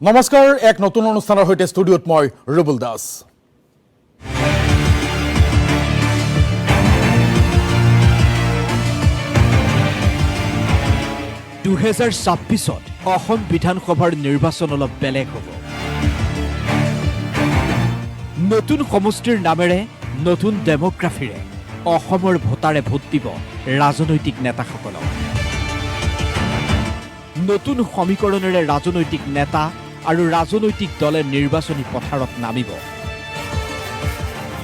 নমস্কাৰ, এক নতুন অনুষ্ঠানৰ সৈতে ষ্টুডিঅ'ত মই ৰুবুল দাস। (2026) অসম বিধানসভাৰ নিৰ্বাচন অলপ বেলেগ হ'ব। নতুন সমষ্টিৰ নামেৰে নতুন ডেমোগ্ৰাফিৰে অসমৰ ভোটাৰে ভোট দিব ৰাজনৈতিক নেতাসকলক। নতুন সমীকৰণেৰে ৰাজনৈতিক নেতা আৰু ৰাজনৈতিক দলে নিৰ্বাচনী পথাৰত নামিব।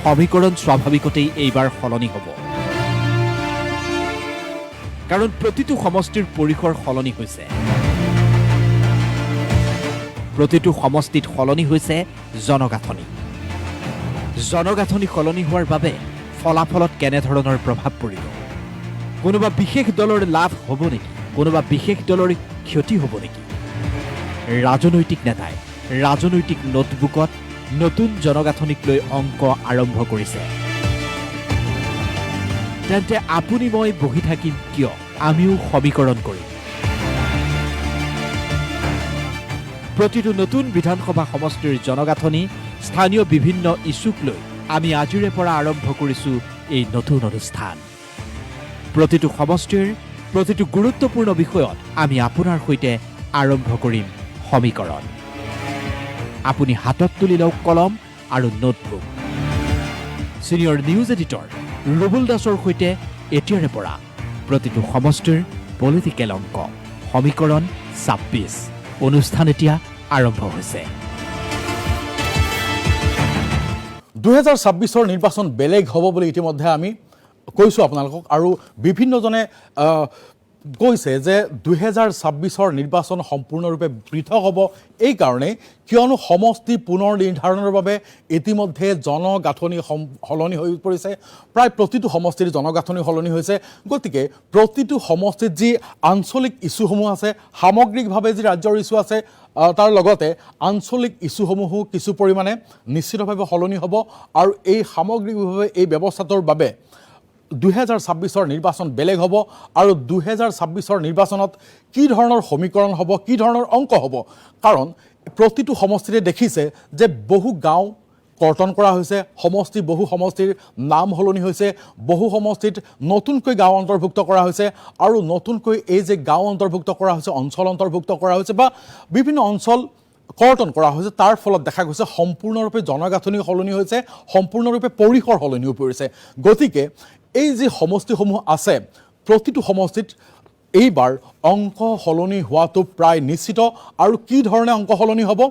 সমীকৰণ স্বাভাৱিকতেই এইবাৰ সলনি হ'ব, কাৰণ প্ৰতিটো সমষ্টিৰ পৰিসৰ সলনি হৈছে। প্ৰতিটো সমষ্টিত সলনি হৈছে জনগাঁথনি। জনগাঁথনি সলনি হোৱাৰ বাবে ফলাফলত কেনেধৰণৰ প্ৰভাৱ পৰিব? কোনোবা বিশেষ দলৰ লাভ হ'ব নেকি? কোনোবা বিশেষ দলৰ ক্ষতি হ'ব নেকি? ৰাজনৈতিক নেতাই ৰাজনৈতিক নোটবুকত নতুন জনগাঁথনিক লৈ অংক আৰম্ভ কৰিছে। তেন্তে আপুনি মই বহি থাকিম কিয়? আমিও সমীকৰণ কৰিম। প্ৰতিটো নতুন বিধানসভা সমষ্টিৰ জনগাঁথনি, স্থানীয় বিভিন্ন ইছ্যুক লৈ আমি আজিৰে পৰা আৰম্ভ কৰিছোঁ এই নতুন অনুষ্ঠান। প্ৰতিটো সমষ্টিৰ প্ৰতিটো গুৰুত্বপূৰ্ণ বিষয়ত আমি আপোনাৰ সৈতে আৰম্ভ কৰিম সমীকৰণ। আপুনি হাতত তুলি লওক কলম আৰু notebook. Senior news editor Rubul দাসৰ সৈতে এতিয়াৰে পৰা প্ৰতিটো সমষ্টিৰ পলিটিকেল অংক সমীকৰণ ২৬ অনুষ্ঠান এতিয়া আৰম্ভ হৈছে। 2026 নিৰ্বাচন বেলেগ হ'ব বুলি ইতিমধ্যে আমি কৈছোঁ আপোনালোকক, আৰু বিভিন্নজনে কৈছে যে 2026 নিৰ্বাচন সম্পূৰ্ণৰূপে পৃথক হ'ব। এই কাৰণেই কিয়নো সমষ্টি পুনৰ নিৰ্ধাৰণৰ বাবে ইতিমধ্যে জনগাঁথনি সলনি হৈ পৰিছে। প্ৰায় প্ৰতিটো সমষ্টিৰ জনগাঁথনি সলনি হৈছে। গতিকে প্ৰতিটো সমষ্টিত যি আঞ্চলিক ইছ্যুসমূহ আছে, সামগ্ৰিকভাৱে যি ৰাজ্যৰ ইছ্যু আছে, তাৰ লগতে আঞ্চলিক ইছ্যুসমূহো কিছু পৰিমাণে নিশ্চিতভাৱে সলনি হ'ব। আৰু এই সামগ্ৰিকভাৱে এই ব্যৱস্থাটোৰ বাবে 2026 নিৰ্বাচন বেলেগ হ'ব। আৰু 2026 নিৰ্বাচনত কি ধৰণৰ সমীকৰণ হ'ব, কি ধৰণৰ অংক হ'ব? কাৰণ প্ৰতিটো সমষ্টিতে দেখিছে যে বহু গাঁও কৰ্তন কৰা হৈছে, বহু সমষ্টিৰ নাম সলনি হৈছে, বহু সমষ্টিত নতুনকৈ গাঁও অন্তৰ্ভুক্ত কৰা হৈছে। আৰু নতুনকৈ এই যে গাঁও অন্তৰ্ভুক্ত কৰা হৈছে, অঞ্চল অন্তৰ্ভুক্ত কৰা হৈছে বা বিভিন্ন অঞ্চল কৰ্তন কৰা হৈছে, তাৰ ফলত দেখা গৈছে সম্পূৰ্ণৰূপে জনগাঁথনি সলনি হৈছে, সম্পূৰ্ণৰূপে পৰিসৰ সলনি হৈ পৰিছে। গতিকে এই যি সমষ্টিসমূহ আছে, প্ৰতিটো সমষ্টিত এইবাৰ অংক সলনি হোৱাটো প্ৰায় নিশ্চিত। আৰু কি ধৰণে অংক সলনি হ'ব,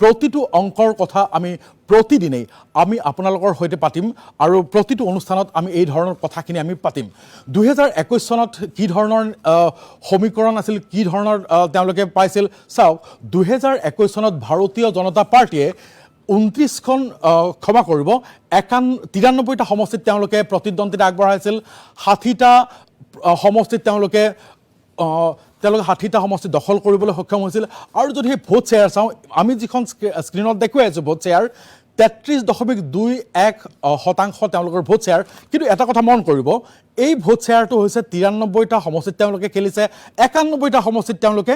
প্ৰতিটো অংকৰ কথা আমি প্ৰতিদিনেই আপোনালোকৰ সৈতে পাতিম, আৰু প্ৰতিটো অনুষ্ঠানত আমি এই ধৰণৰ কথাখিনি আমি পাতিম। 2021 চনত কি ধৰণৰ সমীকৰণ আছিল, কি ধৰণৰ তেওঁলোকে পাইছিল, চাওক। 2021 চনত ভাৰতীয় জনতা পাৰ্টীয়ে 29খন ক্ষমা কৰিব 93টা সমষ্টিত তেওঁলোকে প্ৰতিদ্বন্দ্বিতা আগবঢ়াইছিল। 60টা সমষ্টিত তেওঁলোকে 60টা সমষ্টি দখল কৰিবলৈ সক্ষম হৈছিল। আৰু যদি সেই ভোট শ্বেয়াৰ চাওঁ, আমি যিখন স্ক্ৰীণত দেখুৱাই আছোঁ ভোট শ্বেয়াৰ, 33.21% তেওঁলোকৰ ভোট শ্বেয়াৰ। কিন্তু এটা কথা মন কৰিব, এই ভোট শ্বেয়াৰটো হৈছে 93টা সমষ্টিত তেওঁলোকে খেলিছে, 91টা সমষ্টিত তেওঁলোকে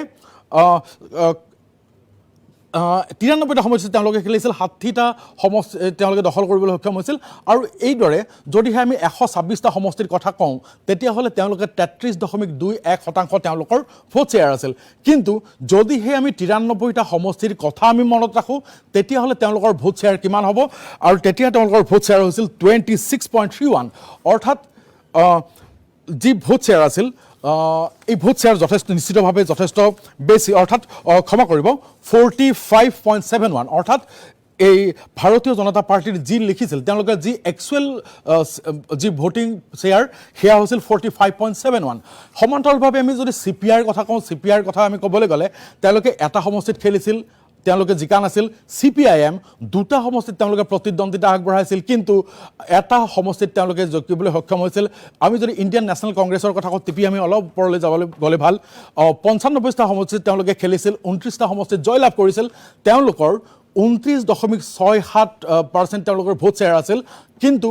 93টা সমষ্টিত তেওঁলোকে খেলিছিল, 60টা সমষ্টি তেওঁলোকে দখল কৰিবলৈ সক্ষম হৈছিল। আৰু এইদৰে যদিহে আমি 126টা সমষ্টিৰ কথা কওঁ, তেতিয়াহ'লে তেওঁলোকে 33.21% তেওঁলোকৰ ভোট শ্বেয়াৰ আছিল। কিন্তু যদিহে আমি 93টা সমষ্টিৰ কথা আমি মনত ৰাখোঁ, তেতিয়াহ'লে তেওঁলোকৰ ভোট শ্বেয়াৰ কিমান হ'ব? আৰু তেতিয়া তেওঁলোকৰ ভোট শ্বেয়াৰ হৈছিল 26.31। অৰ্থাৎ যি ভোট শ্বেয়াৰ আছিল, এই ভোট শ্বেয়াৰ নিশ্চিতভাৱে যথেষ্ট বেছি। অৰ্থাৎ ক্ষমা কৰিব 45.71। অৰ্থাৎ এই ভাৰতীয় জনতা পাৰ্টীৰ যি লিখিছিল, তেওঁলোকে যি একচুৱেল যি ভোটিং শ্বেয়াৰ, সেয়া হৈছিল 45.71। সমান্তৰালভাৱে আমি যদি CPIৰ কথা কওঁ, CPIৰ কথা আমি ক'বলৈ গ'লে, তেওঁলোকে এটা সমষ্টিত খেলিছিল, তেওঁলোকে জিকা নাছিল। CPIM 2টা সমষ্টিত তেওঁলোকে প্ৰতিদ্বন্দ্বিতা আগবঢ়াইছিল, কিন্তু এটা সমষ্টিত তেওঁলোকে জিকিবলৈ সক্ষম হৈছিল। আমি যদি ইণ্ডিয়ান নেশ্যনেল কংগ্ৰেছৰ কথা কওঁ, তেতিয়া আমি অলপ ওপৰলৈ যাবলৈ গ'লে ভাল। 95টা সমষ্টিত তেওঁলোকে খেলিছিল, 29টা সমষ্টিত জয়লাভ কৰিছিল। তেওঁলোকৰ 29.67% তেওঁলোকৰ ভোট শ্বেয়াৰ আছিল কিন্তু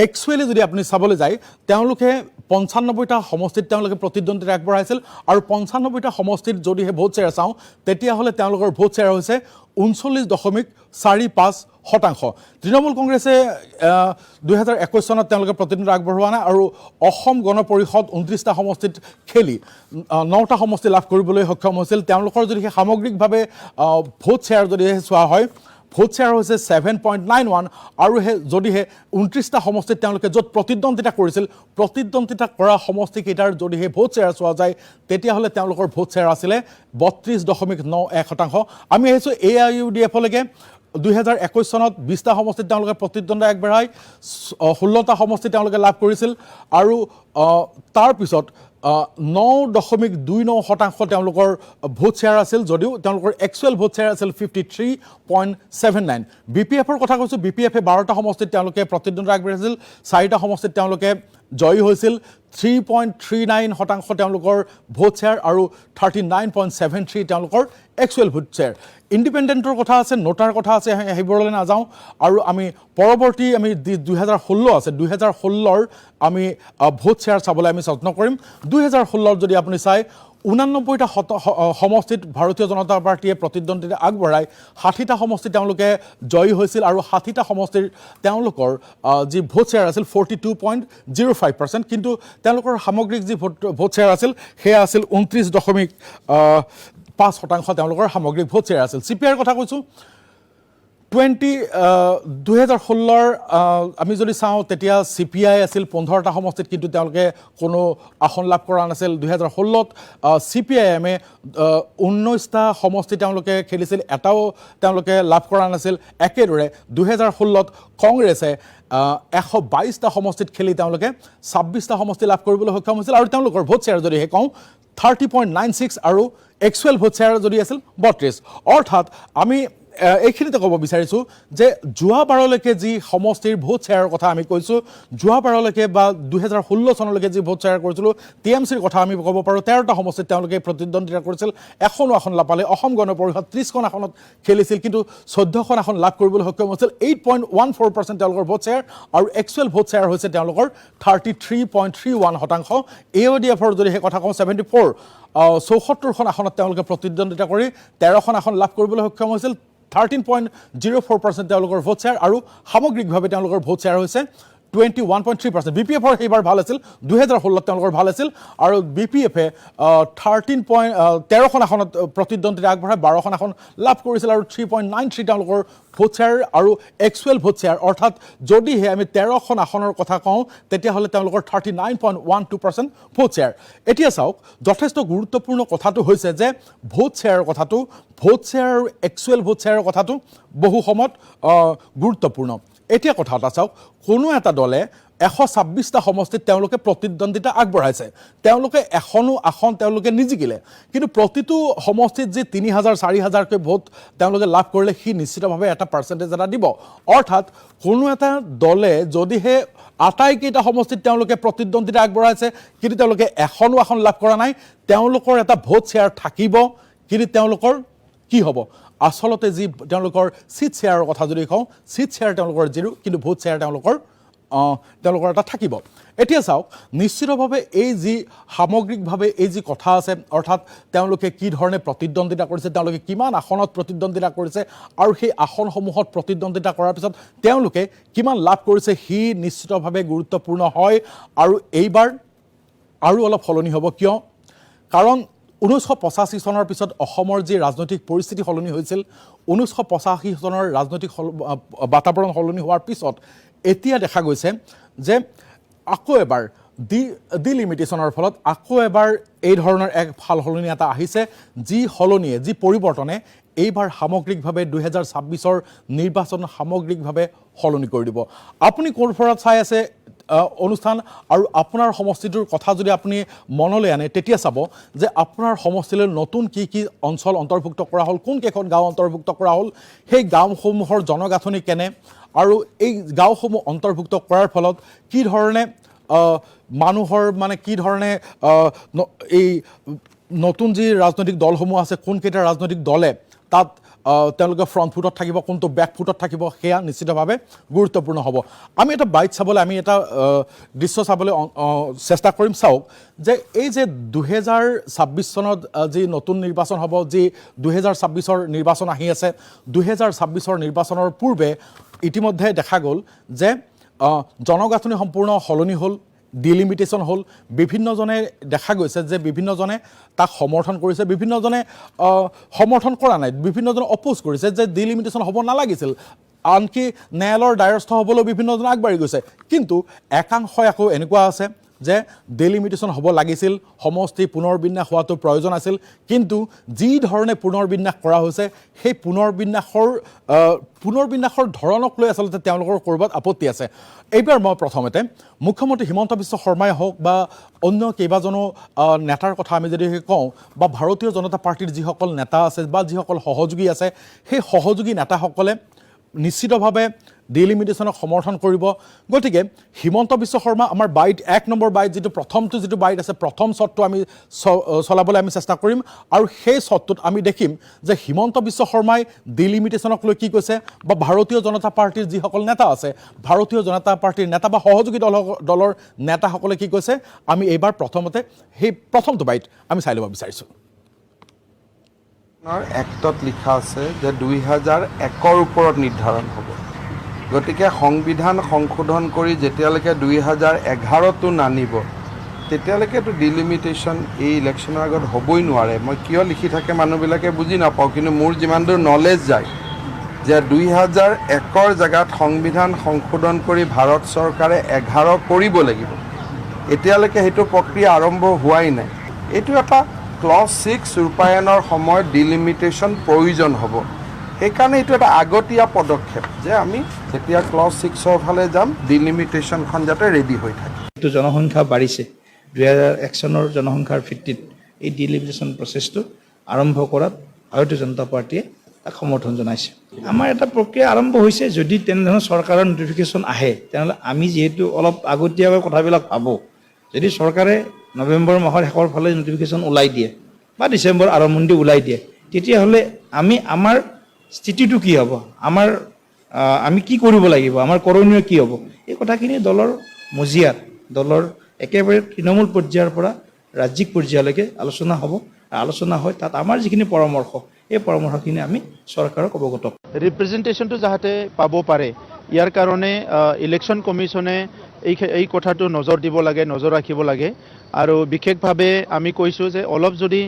একচুৱেলি যদি আপুনি চাবলৈ যায় তেওঁলোকে 95টা সমষ্টিত তেওঁলোকে প্ৰতিদ্বন্দ্বিতা আগবঢ়াইছিল আৰু 95টা সমষ্টিত যদিহে ভোট শ্বেয়াৰ চাওঁ তেতিয়াহ'লে তেওঁলোকৰ ভোট শ্বেয়াৰ হৈছে 39.45%। তৃণমূল কংগ্ৰেছে 2021 চনত তেওঁলোকে প্ৰতিদ্বন্দ্বিতা আগবঢ়োৱা নাই আৰু অসম গণ পৰিষদ 29টা সমষ্টিত খেলি 9টা সমষ্টি লাভ কৰিবলৈ সক্ষম হৈছিল। তেওঁলোকৰ যদি সামগ্ৰিকভাৱে ভোট শ্বেয়াৰ যদিহে চোৱা হয় ভোট শ্বেয়াৰ হৈছে 7.91 আৰু যদিহে 29টা সমষ্টিত তেওঁলোকে য'ত প্ৰতিদ্বন্দ্বিতা কৰিছিল প্ৰতিদ্বন্দ্বিতা কৰা সমষ্টিকেইটাৰ যদিহে ভোট শ্বেয়াৰ চোৱা যায় তেতিয়াহ'লে তেওঁলোকৰ ভোট শ্বেয়াৰ আছিলে 32.91%। আমি আহিছোঁ AIUDFলৈকে 2021 চনত 20টা সমষ্টিত তেওঁলোকে প্ৰতিদ্বন্দ্বিতা আগবঢ়াই 16টা সমষ্টি তেওঁলোকে লাভ কৰিছিল আৰু তাৰপিছত 9.29% তেওঁলোকৰ ভোট শ্বেয়াৰ আছিল যদিও তেওঁলোকৰ একচুৱেল ভোট শ্বেয়াৰ আছিল 53.79। BPFৰ কথা কৈছোঁ BPFে 12টা সমষ্টিত তেওঁলোকে প্ৰতিদ্বন্দ্বিতা আগবঢ়াইছিল 4টা সমষ্টিত তেওঁলোকে জয়ী হৈছিল 3.39% তেওঁলোকৰ ভোট শ্বেয়াৰ আৰু 39.73 তেওঁলোকৰ একচুৱেল ভোট শ্বেয়াৰ। ইণ্ডিপেণ্ডেণ্টৰ কথা আছে নোটাৰ কথা আছে সেইবোৰলৈ নাযাওঁ আৰু আমি পৰৱৰ্তী আমি 2016 আছে 2016ৰ আমি ভোট শ্বেয়াৰ চাবলৈ আমি যত্ন কৰিম। 2016ত যদি আপুনি চাই 89টা সমষ্টিত ভাৰতীয় জনতা পাৰ্টীয়ে প্ৰতিদ্বন্দ্বিতা আগবঢ়াই 60টা সমষ্টি তেওঁলোকে জয়ী হৈছিল আৰু 60টা সমষ্টিৰ তেওঁলোকৰ যি ভোট শ্বেয়াৰ আছিল 42.05%। কিন্তু তেওঁলোকৰ সামগ্ৰিক যি ভোট শ্বেয়াৰ আছিল সেয়া আছিল 29.5% তেওঁলোকৰ সামগ্ৰিক ভোট শ্বেয়াৰ আছিল। CPIৰ কথা কৈছোঁ 2016ৰ আমি যদি চাওঁ তেতিয়া CPI আছিল 15টা সমষ্টিত কিন্তু তেওঁলোকে কোনো আসন লাভ কৰা নাছিল। 2016ত CPIMে 19টা সমষ্টি তেওঁলোকে খেলিছিল এটাও তেওঁলোকে লাভ কৰা নাছিল। একেদৰে 2016ত কংগ্ৰেছে 122টা সমষ্টিত খেলি তেওঁলোকে 26টা সমষ্টি লাভ কৰিবলৈ সক্ষম হৈছিল আৰু তেওঁলোকৰ ভোট শ্বেয়াৰ যদিহে কওঁ 30.96 আৰু একচুৱেল ভোট শ্বেয়াৰ যদি আছিল 32। অৰ্থাৎ আমি এইখিনিতে ক'ব বিচাৰিছোঁ যে যোৱাবাৰলৈকে যি সমষ্টিৰ ভোট শ্বেয়াৰৰ কথা আমি কৈছোঁ যোৱাবাৰলৈকে বা 2016 চনলৈকে যি ভোট শ্বেয়াৰ কৰিছিলোঁ TMCৰ কথা আমি ক'ব পাৰোঁ 13টা সমষ্টিত তেওঁলোকে প্ৰতিদ্বন্দ্বিতা কৰিছিল 1খনো আসন নাপালে। অসম গণ পৰিষদ 30খন আসনত খেলিছিল কিন্তু 14খন আসন লাভ কৰিবলৈ সক্ষম হৈছিল 8.14% তেওঁলোকৰ ভোট শ্বেয়াৰ আৰু একচুৱেল ভোট শ্বেয়াৰ হৈছে তেওঁলোকৰ 33.31%। AIUDFৰ যদি সেই কথা কওঁ 74খন আসনত তেওঁলোকে প্ৰতিদ্বন্দ্বিতা কৰি 13খন আসন লাভ কৰিবলৈ সক্ষম হৈছিল 13.04% তেওঁলোকৰ ভোট শ্বেয়াৰ আৰু সামগ্ৰিকভাৱে তেওঁলোকৰ ভোট শ্বেয়াৰ হৈছে 21.3%। BPFৰ সেইবাৰ ভাল আছিল 2016ত তেওঁলোকৰ ভাল আছিল আৰু BPFে 13খন আসনত প্ৰতিদ্বন্দ্বিতা আগবঢ়াই 12খন আসন লাভ কৰিছিল আৰু 3.93 তেওঁলোকৰ ভোট শ্বেয়াৰ আৰু একচুৱেল ভোট শ্বেয়াৰ অৰ্থাৎ যদিহে আমি 13খন আসনৰ কথা কওঁ তেতিয়াহ'লে তেওঁলোকৰ 39.12% ভোট শ্বেয়াৰ। এতিয়া চাওক যথেষ্ট গুৰুত্বপূৰ্ণ কথাটো হৈছে যে ভোট শ্বেয়াৰৰ কথাটো ভোট শ্বেয়াৰ আৰু একচুৱেল ভোট শ্বেয়াৰৰ কথাটো বহু সময়ত গুৰুত্বপূৰ্ণ। এতিয়া কথা এটা চাওক কোনো এটা দলে 126টা সমষ্টিত তেওঁলোকে প্ৰতিদ্বন্দ্বিতা আগবঢ়াইছে তেওঁলোকে এখনো আসন তেওঁলোকে নিজিকিলে কিন্তু প্ৰতিটো সমষ্টিত যি 3000 4000কৈ ভোট তেওঁলোকে লাভ কৰিলে সি নিশ্চিতভাৱে এটা পাৰ্চেণ্টেজ এটা দিব। অৰ্থাৎ কোনো এটা দলে যদিহে আটাইকেইটা সমষ্টিত তেওঁলোকে প্ৰতিদ্বন্দ্বিতা আগবঢ়াইছে কিন্তু তেওঁলোকে এখনো আসন লাভ কৰা নাই তেওঁলোকৰ এটা ভোট শ্বেয়াৰ থাকিব কিন্তু তেওঁলোকৰ কি হ'ব আচলতে যি তেওঁলোকৰ চিট শ্বেয়াৰৰ কথা যদি কওঁ চিট শ্বেয়াৰ তেওঁলোকৰ 0 কিন্তু ভোট শ্বেয়াৰ তেওঁলোকৰ এটা থাকিব। এতিয়া চাওক নিশ্চিতভাৱে এই যি সামগ্ৰিকভাৱে এই যি কথা আছে অৰ্থাৎ তেওঁলোকে কি ধৰণে প্ৰতিদ্বন্দ্বিতা কৰিছে তেওঁলোকে কিমান আসনত প্ৰতিদ্বন্দ্বিতা কৰিছে আৰু সেই আসনসমূহত প্ৰতিদ্বন্দ্বিতা কৰাৰ পিছত তেওঁলোকে কিমান লাভ কৰিছে সি নিশ্চিতভাৱে গুৰুত্বপূৰ্ণ হয় আৰু এইবাৰ আৰু অলপ সলনি হ'ব কিয় কাৰণ 1985 চনৰ পিছত অসমৰ যি ৰাজনৈতিক পৰিস্থিতি সলনি হৈছিল 1985 চনৰ ৰাজনৈতিক বাতাবৰণ সলনি হোৱাৰ পিছত এতিয়া দেখা গৈছে যে আকৌ এবাৰ ডিলিমিটেশ্যনৰ ফলত আকৌ এবাৰ এই ধৰণৰ এক ভাল সলনি এটা আহিছে যি সলনিয়ে যি পৰিৱৰ্তনে এইবাৰ সামগ্ৰিকভাৱে 2026ৰ নিৰ্বাচন সামগ্ৰিকভাৱে সলনি কৰি দিব। আপুনি কোন ফৰত চাই আছে অনুষ্ঠান আৰু আপোনাৰ সমষ্টিটোৰ কথা যদি আপুনি মনলৈ আনে তেতিয়া চাব যে আপোনাৰ সমষ্টিলৈ নতুন কি কি অঞ্চল অন্তৰ্ভুক্ত কৰা হ'ল কোন কেইখন গাঁও অন্তৰ্ভুক্ত কৰা হ'ল সেই গাঁওসমূহৰ জনগাঁথনি কেনে আৰু এই গাঁওসমূহ অন্তৰ্ভুক্ত কৰাৰ ফলত কি ধৰণে মানুহৰ মানে কি ধৰণে এই নতুন যি ৰাজনৈতিক দলসমূহ আছে কোনকেইটা ৰাজনৈতিক দলে তাত তেওঁলোকে ফ্ৰণ্ট ফুটত থাকিব, কোনটো বেক ফুটত থাকিব, সেয়া নিশ্চিতভাৱে গুৰুত্বপূৰ্ণ হ'ব। আমি এটা বাইট চাবলৈ, আমি এটা দৃশ্য চাবলৈ চেষ্টা কৰিম। চাওক যে এই যে 2026 চনত যি নতুন নিৰ্বাচন হ'ব, যি 2026ৰ নিৰ্বাচন আহি আছে, 2026ৰ নিৰ্বাচনৰ পূৰ্বে ইতিমধ্যে দেখা গ'ল যে জনগাঁথনি সম্পূৰ্ণ সলনি হ'ল, ডিলিমিটেশ্যন হ'ল। বিভিন্নজনে দেখা গৈছে যে বিভিন্নজনে তাক সমৰ্থন কৰিছে, বিভিন্নজনে সমৰ্থন কৰা নাই, বিভিন্নজনে অপ'জ কৰিছে যে ডিলিমিটেশ্যন হ'ব নালাগিছিল। আনকি ন্যায়ালয়ৰ দ্বাৰস্থ হ'বলৈ বিভিন্নজনে আগবাঢ়ি গৈছে। কিন্তু একাংশই আকৌ এনেকুৱা আছে যে ডিলিমিটেশ্যন হ'ব লাগিছিল, সমষ্টি পুনৰ বিন্যাস হোৱাটো প্ৰয়োজন আছিল। কিন্তু যি ধৰণে পুনৰ বিন্যাস কৰা হৈছে, সেই পুনৰ বিন্যাসৰ ধৰণক লৈ আচলতে তেওঁলোকৰ ক'ৰবাত আপত্তি আছে। এইবাৰ মই প্ৰথমতে মুখ্যমন্ত্ৰী হিমন্ত বিশ্ব শৰ্মাই হওক বা অন্য কেইবাজনো নেতাৰ কথা আমি যদি কওঁ, বা ভাৰতীয় জনতা পাৰ্টীৰ যিসকল নেতা আছে বা যিসকল সহযোগী আছে, সেই সহযোগী নেতাসকলে নিশ্চিতভাৱে ডিলিমিটেশ্যনক সমৰ্থন কৰিব। গতিকে হিমন্ত বিশ্ব শৰ্মা আমাৰ বাইট 1 নম্বৰ বাইট, প্ৰথমটো যিটো বাইট আছে, প্ৰথম শ্বটটো আমি চলাবলৈ আমি চেষ্টা কৰিম। আৰু সেই শ্বটটোত আমি দেখিম যে হিমন্ত বিশ্ব শৰ্মাই ডিলিমিটেশ্যনক লৈ কি কৈছে, বা ভাৰতীয় জনতা পাৰ্টীৰ যিসকল নেতা আছে, ভাৰতীয় জনতা পাৰ্টীৰ নেতা বা সহযোগী দলৰ নেতাসকলে কি কৈছে, আমি এইবাৰ প্ৰথমতে সেই প্ৰথমটো বাইট আমি চাই ল'ব বিচাৰিছোঁ। এক্টত লিখা আছে যে 2001ৰ ওপৰত নিৰ্ধাৰণ হ'ব। গতিকে সংবিধান সংশোধন কৰি যেতিয়ালৈকে 2011তো নানিব, তেতিয়ালৈকেতো ডিলিমিটেশ্যন এই ইলেকশ্যনৰ আগত হ'বই নোৱাৰে। মই কিয় লিখি থাকে মানুহবিলাকে বুজি নাপাওঁ, কিন্তু মোৰ যিমান দূৰ নলেজ যায় যে 2001ৰ জেগাত সংবিধান সংশোধন কৰি ভাৰত চৰকাৰে 11 কৰিব লাগিব। এতিয়ালৈকে সেইটো প্ৰক্ৰিয়া আৰম্ভ হোৱাই নাই। এইটো এটা ক্লজ 6 ৰূপায়ণৰ সময়ত ডিলিমিটেশ্যন প্ৰয়োজন হ'ব। সেইকাৰণে এইটো এটা আগতীয়া পদক্ষেপ যে আমি যেতিয়া ক্লজ 6ৰ ফালে যাম, ডিলিমিটেশ্যনখন যাতে ৰেডি হৈ থাকে। এইটো জনসংখ্যা বাঢ়িছে, 2001 চনৰ জনসংখ্যাৰ ভিত্তিত এই ডিলিমিটেশ্যন প্ৰচেছটো আৰম্ভ কৰাত ভাৰতীয় জনতা পাৰ্টীয়ে তাক সমৰ্থন জনাইছে। আমাৰ এটা প্ৰক্ৰিয়া আৰম্ভ হৈছে। যদি তেনেধৰণৰ চৰকাৰৰ নটিফিকেশ্যন আহে, তেনেহ'লে আমি যিহেতু অলপ আগতীয়াকৈ কথাবিলাক ভাবোঁ, যদি চৰকাৰে নৱেম্বৰ মাহৰ শেষৰ ফালে নটিফিকেশ্যন ওলাই দিয়ে বা ডিচেম্বৰ আৰম্ভণিতে ওলাই দিয়ে, তেতিয়াহ'লে আমাৰ স্থিতিটো কি হ'ব, আমি কি কৰিব লাগিব, আমাৰ কৰণীয় কি হ'ব, এই কথাখিনি দলৰ মজিয়াত, দলৰ একেবাৰে তৃণমূল পৰ্যায়ৰ পৰা ৰাজ্যিক পৰ্যায়লৈকে আলোচনা হ'ব। আলোচনা হয় তাত আমাৰ যিখিনি পৰামৰ্শ, এই পৰামৰ্শখিনি আমি চৰকাৰক অৱগত কৰিম। ৰিপ্ৰেজেণ্টেশ্যনটো যাতে পাব পাৰে, ইয়াৰ কাৰণে ইলেকশ্যন কমিশ্যনে এই কথাটো নজৰ দিব লাগে, নজৰ ৰাখিব লাগে। আৰু বিশেষভাৱে আমি কৈছোঁ যে অলপ যদি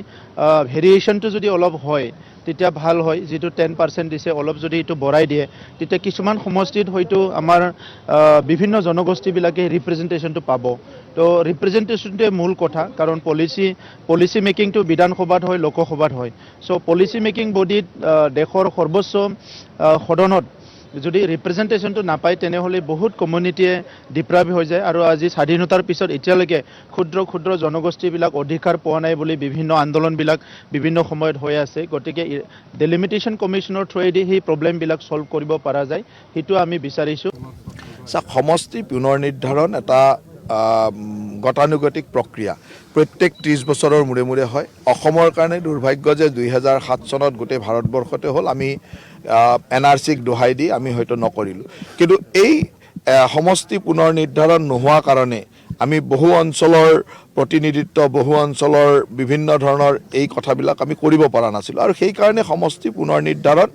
ভেৰিয়েশ্যনটো যদি অলপ হয় তেতিয়া ভাল হয়। যিটো 10% দিছে, অলপ যদি এইটো বঢ়াই দিয়ে, তেতিয়া কিছুমান সমষ্টিত হয়তো আমাৰ বিভিন্ন জনগোষ্ঠীবিলাকে ৰিপ্ৰেজেণ্টেশ্যনটো পাব। তো ৰিপ্ৰেজেণ্টেশ্যনটোৱে মূল কথা, কাৰণ পলিচি মেকিংটো বিধানসভাত হয়, লোকসভাত হয়। চ' পলিচি মেকিং বডিত দেশৰ সৰ্বোচ্চ সদনত যদি ৰিপ্ৰেজেণ্টেশ্যনটো নাপায়, তেনেহ'লে বহুত কমিউনিটিয়ে ডিপ্ৰাইভ হৈ যায়। আৰু আজি স্বাধীনতাৰ পিছত এতিয়ালৈকে ক্ষুদ্ৰ ক্ষুদ্ৰ জনগোষ্ঠীবিলাক অধিকাৰ পোৱা নাই বুলি বিভিন্ন আন্দোলনবিলাক বিভিন্ন সময়ত হৈ আছে। গতিকে ডিলিমিটেশ্যন কমিশ্যনৰ থ্ৰুৱেদি সেই প্ৰব্লেমবিলাক ছল্ভ কৰিব পৰা যায়, সেইটো আমি বিচাৰিছোঁ। সমষ্টি পুনৰ নিৰ্ধাৰণ এটা গতানুগতিক প্ৰক্ৰিয়া, প্ৰত্যেক 30 বছৰৰ মূৰে মূৰে হয়। অসমৰ কাৰণে দুৰ্ভাগ্য যে 2007 চনত গোটেই ভাৰতবৰ্ষতে হ'ল। আমি NRCক দোহাই দি আমি হয়তো নকৰিলোঁ। কিন্তু এই সমষ্টি পুনৰ নিৰ্ধাৰণ নোহোৱা কাৰণে আমি বহু অঞ্চলৰ প্ৰতিনিধিত্ব, বহু অঞ্চলৰ বিভিন্ন ধৰণৰ এই কথাবিলাক আমি কৰিব পৰা নাছিলোঁ। আৰু সেইকাৰণে সমষ্টি পুনৰ নিৰ্ধাৰণ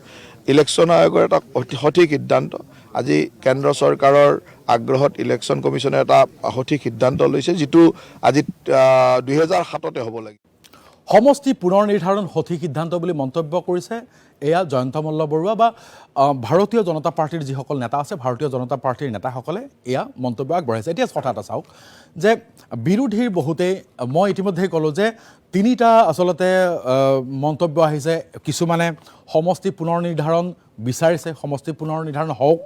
ইলেকশ্যন আয়োগৰ এটা সঠিক সিদ্ধান্ত। আজি কেন্দ্ৰ চৰকাৰৰ আগ্ৰহত ইলেকশ্যন কমিশ্যনে এটা সঠিক সিদ্ধান্ত লৈছে, যিটো আজি 2007তে হ'ব লাগে। সমষ্টি পুনৰ নিৰ্ধাৰণ সঠিক সিদ্ধান্ত বুলি মন্তব্য কৰিছে এয়া জয়ন্ত মল্ল বৰুৱা বা ভাৰতীয় জনতা পাৰ্টীৰ যিসকল নেতা আছে, ভাৰতীয় জনতা পাৰ্টীৰ নেতাসকলে এয়া মন্তব্য আগবঢ়াইছে। এতিয়া কথা এটা চাওক যে বিৰোধীৰ বহুতেই, মই ইতিমধ্যেই ক'লোঁ যে 3টা আচলতে মন্তব্য আহিছে। কিছুমানে সমষ্টি পুনৰ নিৰ্ধাৰণ বিচাৰিছে, সমষ্টি পুনৰ নিৰ্ধাৰণ হওক,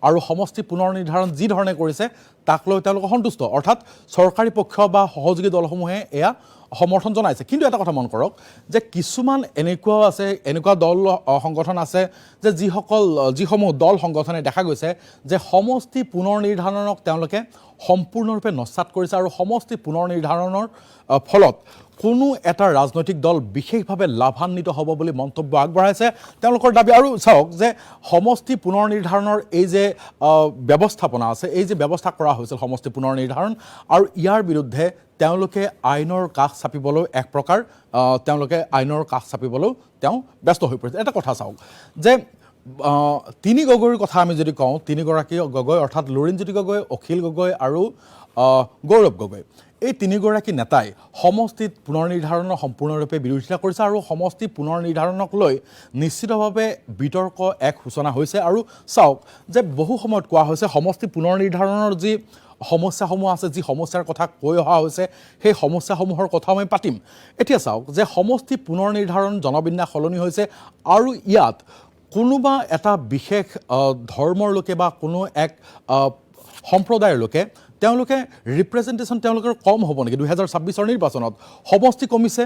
আৰু সমষ্টি পুনৰ নিৰ্ধাৰণ যি ধৰণে কৰিছে তাক লৈ তেওঁলোক সন্তুষ্ট। অৰ্থাৎ চৰকাৰী পক্ষ বা সহযোগী দলসমূহে এয়া সমৰ্থন জনাইছে। কিন্তু এটা কথা মন কৰক যে কিছুমান এনেকুৱাও আছে, এনেকুৱা দল সংগঠন আছে যে যিসমূহ দল সংগঠনে দেখা গৈছে যে সমষ্টি পুনৰ নিৰ্ধাৰণক তেওঁলোকে সম্পূৰ্ণৰূপে নস্যাৎ কৰিছে আৰু সমষ্টি পুনৰ নিৰ্ধাৰণৰ ফলত কোনো এটা ৰাজনৈতিক দল বিশেষভাৱে লাভান্বিত হ'ব বুলি মন্তব্য আগবঢ়াইছে তেওঁলোকৰ দাবী। আৰু চাওক যে সমষ্টি পুনৰ নিৰ্ধাৰণৰ এই যে ব্যৱস্থাপনা আছে, এই যে ব্যৱস্থা কৰা হৈছিল সমষ্টি পুনৰ নিৰ্ধাৰণ, আৰু ইয়াৰ বিৰুদ্ধে তেওঁলোকে আইনৰ কাষ চাপিবলৈ এক প্ৰকাৰ তেওঁলোকে আইনৰ কাষ চাপিবলৈ ব্যস্ত হৈ পৰিছে। এটা কথা চাওক যে তিনি গগৈৰ কথা আমি যদি কওঁ, তিনিগৰাকী গগৈ অৰ্থাৎ লুৰিণজ্যোতি গগৈ, অখিল গগৈ আৰু গৌৰৱ গগৈ, এই তিনিগৰাকী নেতাই সমষ্টিত পুনৰ নিৰ্ধাৰণৰ সম্পূৰ্ণৰূপে বিৰোধিতা কৰিছে আৰু সমষ্টি পুনৰ নিৰ্ধাৰণক লৈ নিশ্চিতভাৱে বিতৰ্ক এক সূচনা হৈছে। আৰু চাওক যে বহু সময়ত কোৱা হৈছে সমষ্টি পুনৰ নিৰ্ধাৰণৰ যি সমস্যাসমূহ আছে, যি সমস্যাৰ কথা কৈ অহা হৈছে, সেই সমস্যাসমূহৰ কথা আমি পাতিম। এতিয়া চাওক যে সমষ্টি পুনৰ নিৰ্ধাৰণ জনবিন্যাস সলনি হৈছে আৰু ইয়াত কোনোবা এটা বিশেষ ধৰ্মৰ লোকে বা কোনো এক সম্প্ৰদায়ৰ লোকে তেওঁলোকে ৰিপ্ৰেজেণ্টেশ্যন তেওঁলোকৰ কম হ'ব নেকি? 2026 নিৰ্বাচনত সমষ্টি কমিছে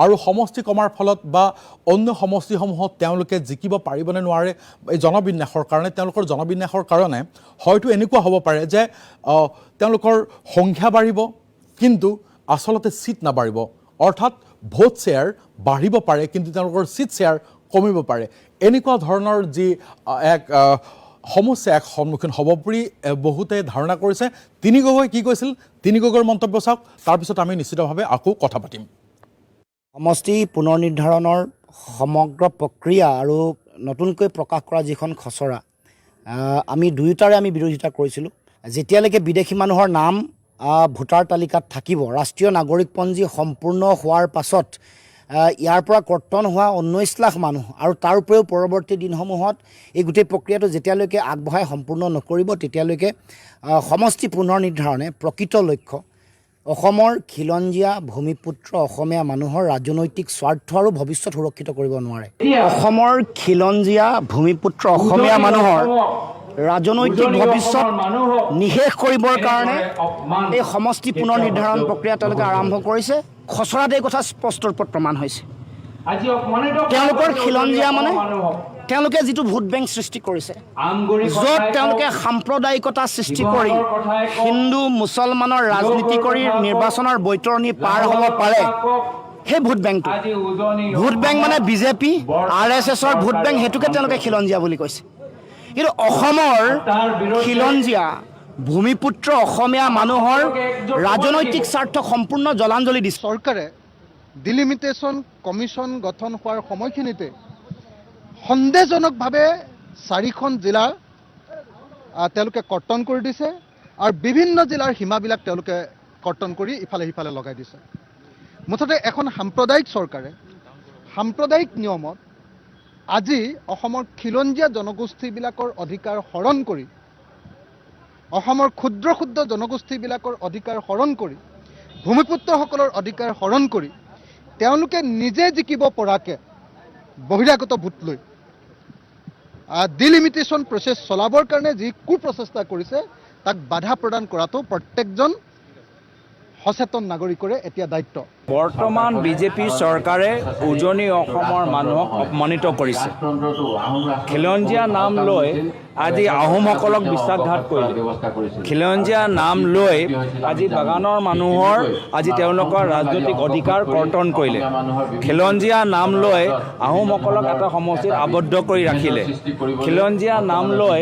আৰু সমষ্টি কমাৰ ফলত বা অন্য সমষ্টিসমূহত তেওঁলোকে জিকিব পাৰিবনে নোৱাৰে এই জনবিন্যাসৰ কাৰণে, তেওঁলোকৰ জনবিন্যাসৰ কাৰণে হয়তো এনেকুৱা হ'ব পাৰে যে তেওঁলোকৰ সংখ্যা বাঢ়িব কিন্তু আচলতে ছিট নাবাঢ়িব, অৰ্থাৎ ভোট শ্বেয়াৰ বাঢ়িব পাৰে কিন্তু তেওঁলোকৰ ছিট শ্বেয়াৰ কমিব পাৰে। এনেকুৱা ধৰণৰ যি এক সমস্যা এক সন্মুখীন হ'ব বুলি বহুতে ধাৰণা কৰিছে। তিনি গগৈ কি কৈছিল, তিনি গগৈৰ মন্তব্য চাওক, তাৰপিছত আমি নিশ্চিতভাৱে আকৌ কথা পাতিম। সমষ্টি পুনৰ নিৰ্ধাৰণৰ সমগ্ৰ প্ৰক্ৰিয়া আৰু নতুনকৈ প্ৰকাশ কৰা যিখন খচৰা, আমি দুয়োটাৰে আমি বিৰোধিতা কৰিছিলোঁ। যেতিয়ালৈকে বিদেশী মানুহৰ নাম ভোটাৰ তালিকাত থাকিব, ৰাষ্ট্ৰীয় নাগৰিকপঞ্জী সম্পূৰ্ণ হোৱাৰ পাছত ইয়াৰ পৰা কৰ্তন হোৱা 19 লাখ মানুহ আৰু তাৰ উপৰিও পৰৱৰ্তী দিনসমূহত এই গোটেই প্ৰক্ৰিয়াটো যেতিয়ালৈকে আগবঢ়াই সম্পূৰ্ণ নকৰিব তেতিয়ালৈকে সমষ্টি পুনৰ নিৰ্ধাৰণে প্ৰকৃত লক্ষ্য অসমৰ খিলঞ্জীয়া ভূমিপুত্ৰ অসমীয়া মানুহৰ ৰাজনৈতিক স্বাৰ্থ আৰু ভৱিষ্যত সুৰক্ষিত কৰিব নোৱাৰে। অসমৰ খিলঞ্জীয়া ভূমিপুত্ৰ অসমীয়া মানুহৰ ৰাজনৈতিক ভৱিষ্যত নিশেষ কৰিবৰ কাৰণে এই সমষ্টি পুনৰ নিৰ্ধাৰণ প্ৰক্ৰিয়া তেওঁলোকে আৰম্ভ কৰিছে। খচৰাত এই কথা স্পষ্ট ৰূপত প্ৰমাণ হৈছে। তেওঁলোকৰ খিলঞ্জীয়া মানে তেওঁলোকে যিটো ভোট বেংক সৃষ্টি কৰিছে, য'ত তেওঁলোকে সাম্প্ৰদায়িকতা সৃষ্টি কৰি হিন্দু মুছলমানৰ ৰাজনীতি কৰি নিৰ্বাচনৰ বৈতৰণি পাৰ হ'ব পাৰে, সেই ভোট বেংকটো ভোট বেংক মানে বিজেপি RSSৰ ভোট বেংক, সেইটোকে তেওঁলোকে খিলঞ্জীয়া বুলি কৈছে। কিন্তু অসমৰ খিলঞ্জীয়া ভূমিপুত্ৰ অসমীয়া মানুহৰ ৰাজনৈতিক স্বাৰ্থ সম্পূৰ্ণ জলাঞ্জলি দিছে। চৰকাৰে ডিলিমিটেশ্যন কমিশ্যন গঠন হোৱাৰ সময়খিনিতে সন্দেহজনকভাৱে 4খন জিলা তেওঁলোকে কৰ্তন কৰি দিছে আৰু বিভিন্ন জিলাৰ সীমাবিলাক তেওঁলোকে কৰ্তন কৰি ইফালে সিফালে লগাই দিছে। মুঠতে এখন সাম্প্ৰদায়িক চৰকাৰে সাম্প্ৰদায়িক নিয়মত আজি অসমৰ খিলঞ্জীয়া জনগোষ্ঠীবিলাকৰ অধিকাৰ হৰণ কৰি, অসমৰ ক্ষুদ্ৰ ক্ষুদ্ৰ জনগোষ্ঠীবিলাকৰ অধিকাৰ হৰণ কৰি, ভূমিপুত্ৰসকলৰ অধিকাৰ হৰণ কৰি তেওঁলোকে নিজে জিকিব পৰাকৈ বহিৰাগত ভোট লৈ ডিলিমিটেশ্যন প্ৰচেছ চলাবৰ কাৰণে যি কুপ্ৰচেষ্টা কৰিছে তাক বাধা প্ৰদান কৰাটো প্ৰত্যেকজন সচেতন নাগৰিকৰে এতিয়া দায়িত্ব। বৰ্তমান বিজেপি চৰকাৰে উজনি অসমৰ মানুহক অপমানিত কৰিছে। খিলঞ্জীয়া নাম লৈ আজি আহোমসকলক বিশ্বাসঘাত কৰিলে। খিলঞ্জীয়া নাম লৈ আজি বাগানৰ মানুহৰ আজি তেওঁলোকৰ ৰাজনৈতিক অধিকাৰ কৰ্তন কৰিলে। খিলঞ্জীয়া নাম লৈ আহোমসকলক এটা সমষ্টিত আবদ্ধ কৰি ৰাখিলে। খিলঞ্জীয়া নাম লৈ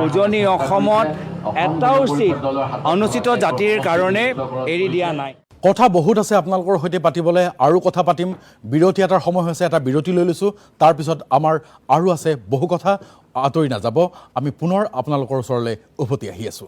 উজনি অসমত এটাও চিট অনুচিত জাতিৰ কাৰণে এৰি দিয়া নাই। কথা বহুত আছে আপোনালোকৰ সৈতে পাতিবলৈ, আৰু কথা পাতিম। বিৰতি এটাৰ সময় হৈছে, এটা বিৰতি লৈ লৈছোঁ। তাৰপিছত আমাৰ আৰু আছে বহু কথা, আঁতৰি নাযাব। আমি পুনৰ আপোনালোকৰ ওচৰলৈ উভতি আহি আছোঁ।